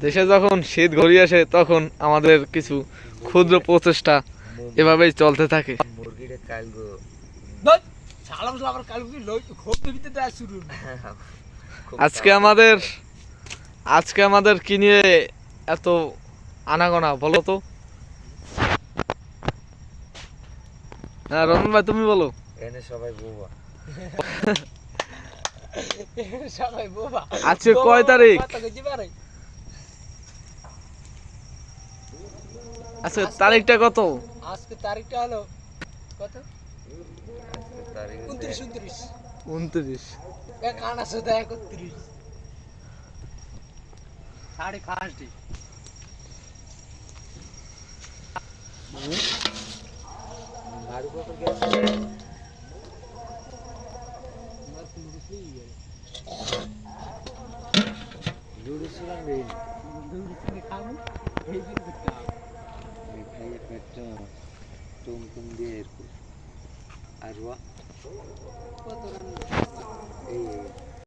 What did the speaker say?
দেশে যখন শীত ঘনিয়ে আসে তখন আমাদের কিছু ক্ষুদ্র প্রচেষ্টা এভাবেই চলতে থাকে। মুরগিটা কালগো সালাম আবার কাল কি লই খুব দিতে দেয়া শুরু আজকে আমাদের কি নিয়ে এত আনাগোনা বলো তো? হ্যাঁ রমন ভাই তুমি বলো। এনে সবাই বোবা। সবাই বোবা। আজকে কয় তারিখ? আচ্ছা তারিখটা কত? আজকে তারিখটা হলো কত? তারিখ 29 29। এক আনা সুদা 31 সাড়ে ফার্স্ট মারু কত গেছে? লুডু ছিলাম রে। দুই দিনে খাবো এই দিন খাবো এই খাইয়ে পেটটা টুম দিয়ে এরকম। আর ওয়া কত রান্না এই